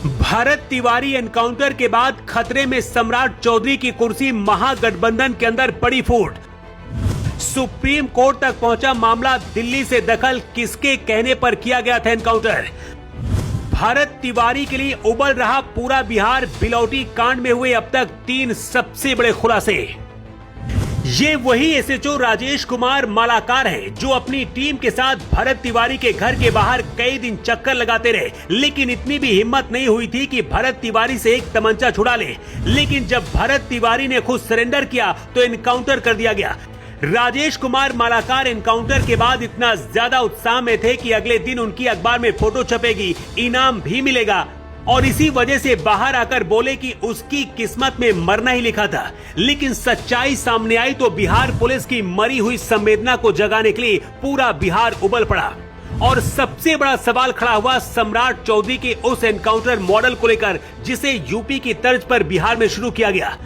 Bharat Tiwari encounter के बाद खतरे में सम्राट चौधरी की कुर्सी, महागठबंधन के अंदर पड़ी फूट। सुप्रीम कोर्ट तक पहुंचा मामला, दिल्ली से दखल, किसके कहने पर किया गया था एनकाउंटर। भारत तिवारी के लिए उबल रहा पूरा बिहार, बिलौटी कांड में हुए अब तक 3 सबसे बड़े खुलासे। ये वही एसएचओ राजेश कुमार मालाकार हैं जो अपनी टीम के साथ भरत तिवारी के घर के बाहर कई दिन चक्कर लगाते रहे, लेकिन इतनी भी हिम्मत नहीं हुई थी कि भरत तिवारी से एक तमंचा छुड़ा ले। लेकिन जब भरत तिवारी ने खुद सरेंडर किया तो एनकाउंटर कर दिया गया। राजेश कुमार मालाकार एनकाउंटर के बाद इतना ज्यादा उत्साह में थे कि अगले दिन उनकी अखबार में फोटो छपेगी, इनाम भी मिलेगा, और इसी वजह से बाहर आकर बोले कि उसकी किस्मत में मरना ही लिखा था। लेकिन सच्चाई सामने आई तो बिहार पुलिस की मरी हुई संवेदना को जगाने के लिए पूरा बिहार उबल पड़ा। और सबसे बड़ा सवाल खड़ा हुआ सम्राट चौधरी के उस एनकाउंटर मॉडल को लेकर जिसे यूपी की तर्ज पर बिहार में शुरू किया गया।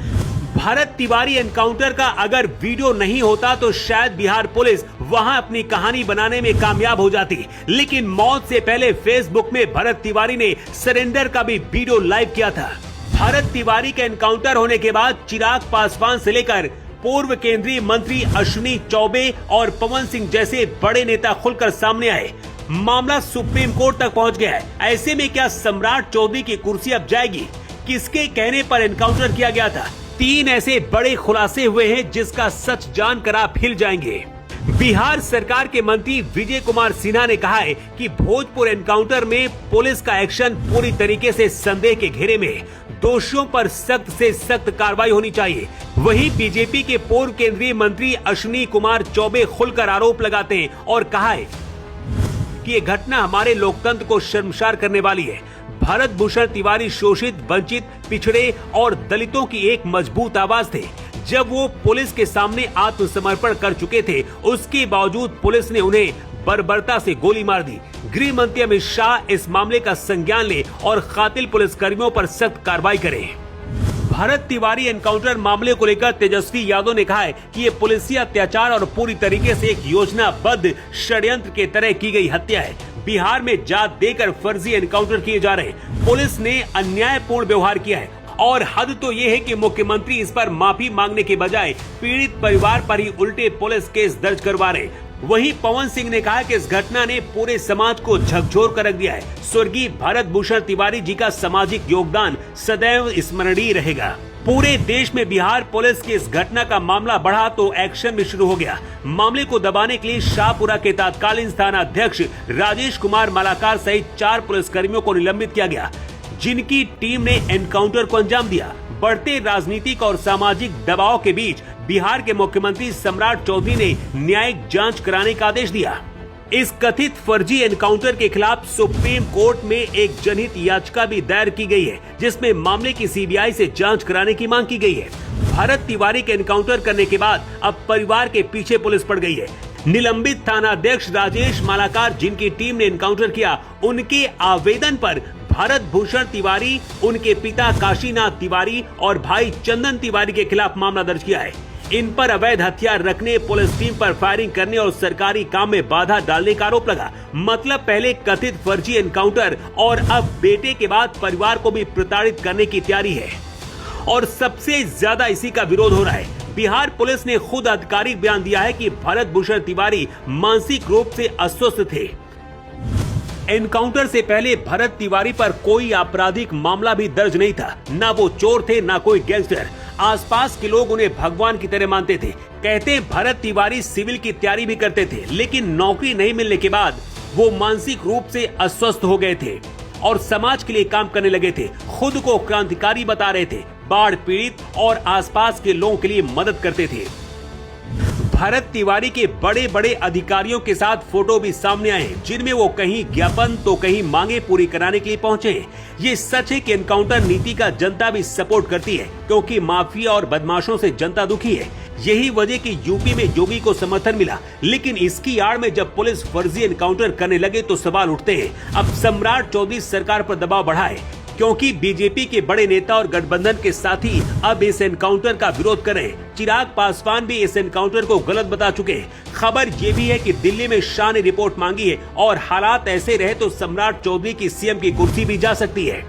भारत तिवारी एनकाउंटर का अगर वीडियो नहीं होता तो शायद बिहार पुलिस वहां अपनी कहानी बनाने में कामयाब हो जाती। लेकिन मौत से पहले फेसबुक में भरत तिवारी ने सरेंडर का भी वीडियो लाइव किया था। भारत तिवारी के एनकाउंटर होने के बाद चिराग पासवान से लेकर पूर्व केंद्रीय मंत्री अश्विनी चौबे और पवन सिंह जैसे बड़े नेता खुलकर सामने आए। मामला सुप्रीम कोर्ट तक पहुंच गया है। ऐसे में क्या सम्राट चौधरी की कुर्सी अब जाएगी? किसके कहने पर एनकाउंटर किया गया था? 3 ऐसे बड़े खुलासे हुए हैं जिसका सच जानकर आप हिल जाएंगे। बिहार सरकार के मंत्री विजय कुमार सिन्हा ने कहा है कि भोजपुर एनकाउंटर में पुलिस का एक्शन पूरी तरीके से संदेह के घेरे में, दोषियों पर सख्त से सख्त कार्रवाई होनी चाहिए। वहीं बीजेपी के पूर्व केंद्रीय मंत्री अश्विनी कुमार चौबे खुलकर आरोप लगाते हैं और कहा है कि ये घटना हमारे लोकतंत्र को शर्मसार करने वाली है। भरत भूषण तिवारी शोषित, वंचित, पिछड़े और दलितों की एक मजबूत आवाज थे। जब वो पुलिस के सामने आत्मसमर्पण कर चुके थे, उसके बावजूद पुलिस ने उन्हें बर्बरता से गोली मार दी। गृह मंत्री अमित शाह इस मामले का संज्ञान ले और कातिल पुलिसकर्मियों पर सख्त कार्रवाई करें। भारत तिवारी एनकाउंटर मामले को लेकर तेजस्वी यादव ने कहा है कि ये पुलिसिया अत्याचार और पूरी तरीके से एक योजनाबद्ध षड्यंत्र के तरह की गई हत्या है। बिहार में जात देकर फर्जी एनकाउंटर किए जा रहे हैं। पुलिस ने अन्यायपूर्ण व्यवहार किया है और हद तो ये है कि मुख्यमंत्री इस पर माफी मांगने के बजाय पीड़ित परिवार पर ही उल्टे पुलिस केस दर्ज करवा रहे हैं। वहीं पवन सिंह ने कहा कि इस घटना ने पूरे समाज को झकझोर कर रख दिया है। स्वर्गीय भरत भूषण तिवारी जी का सामाजिक योगदान सदैव स्मरणीय रहेगा। पूरे देश में बिहार पुलिस की इस घटना का मामला बढ़ा तो एक्शन भी शुरू हो गया। मामले को दबाने के लिए शाहपुरा के तत्कालीन थानाध्यक्ष राजेश कुमार मालाकार सहित 4 पुलिसकर्मियों को निलंबित किया गया, जिनकी टीम ने एनकाउंटर को अंजाम दिया। बढ़ते राजनीतिक और सामाजिक दबाव के बीच बिहार के मुख्यमंत्री सम्राट चौधरी ने न्यायिक जांच कराने का आदेश दिया। इस कथित फर्जी एनकाउंटर के खिलाफ सुप्रीम कोर्ट में एक जनहित याचिका भी दायर की गई है, जिसमें मामले की सीबीआई से जांच कराने की मांग की गई है। भारत तिवारी के एनकाउंटर करने के बाद अब परिवार के पीछे पुलिस पड़ गई है। निलंबित थानाध्यक्ष राजेश मालाकार, जिनकी टीम ने एनकाउंटर किया, उनके आवेदन पर भारत भूषण तिवारी, उनके पिता काशीनाथ तिवारी और भाई चंदन तिवारी के खिलाफ मामला दर्ज किया है। इन पर अवैध हथियार रखने, पुलिस टीम पर फायरिंग करने और सरकारी काम में बाधा डालने का आरोप लगा। मतलब पहले कथित फर्जी एनकाउंटर और अब बेटे के बाद परिवार को भी प्रताड़ित करने की तैयारी है। और सबसे ज्यादा इसी का विरोध हो रहा है। बिहार पुलिस ने खुद आधिकारिक बयान दिया है कि भरत भूषण तिवारी मानसिक रूप से अस्वस्थ थे। एनकाउंटर से पहले भरत तिवारी पर कोई आपराधिक मामला भी दर्ज नहीं था। ना वो चोर थे, ना कोई गैंगस्टर। आसपास के लोग उन्हें भगवान की तरह मानते थे। कहते भरत तिवारी सिविल की तैयारी भी करते थे, लेकिन नौकरी नहीं मिलने के बाद वो मानसिक रूप से अस्वस्थ हो गए थे और समाज के लिए काम करने लगे थे। खुद को क्रांतिकारी बता रहे थे, बाढ़ पीड़ित और आसपास के लोगों के लिए मदद करते थे। भरत तिवारी के बड़े बड़े अधिकारियों के साथ फोटो भी सामने आए, जिनमें वो कहीं ज्ञापन तो कहीं मांगे पूरी कराने के लिए पहुंचे। ये सच है कि एनकाउंटर नीति का जनता भी सपोर्ट करती है, क्योंकि माफिया और बदमाशों से जनता दुखी है। यही वजह कि यूपी में योगी को समर्थन मिला। लेकिन इसकी आड़ में जब पुलिस फर्जी एनकाउंटर करने लगे तो सवाल उठते हैं। अब सम्राट चौधरी सरकार पर दबाव बढ़ाए, क्योंकि बीजेपी के बड़े नेता और गठबंधन के साथी अब इस एनकाउंटर का विरोध कर रहे हैं। चिराग पासवान भी इस एनकाउंटर को गलत बता चुके हैं। खबर ये भी है कि दिल्ली में शाह ने रिपोर्ट मांगी है और हालात ऐसे रहे तो सम्राट चौधरी की सीएम की कुर्सी भी जा सकती है।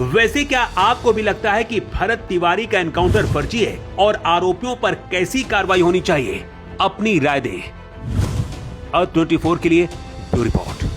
वैसे क्या आपको भी लगता है कि भरत तिवारी का एनकाउंटर फर्जी है और आरोपियों पर कैसी कार्रवाई होनी चाहिए? अपनी राय दें। अब 24 के लिए ब्यूरो रिपोर्ट।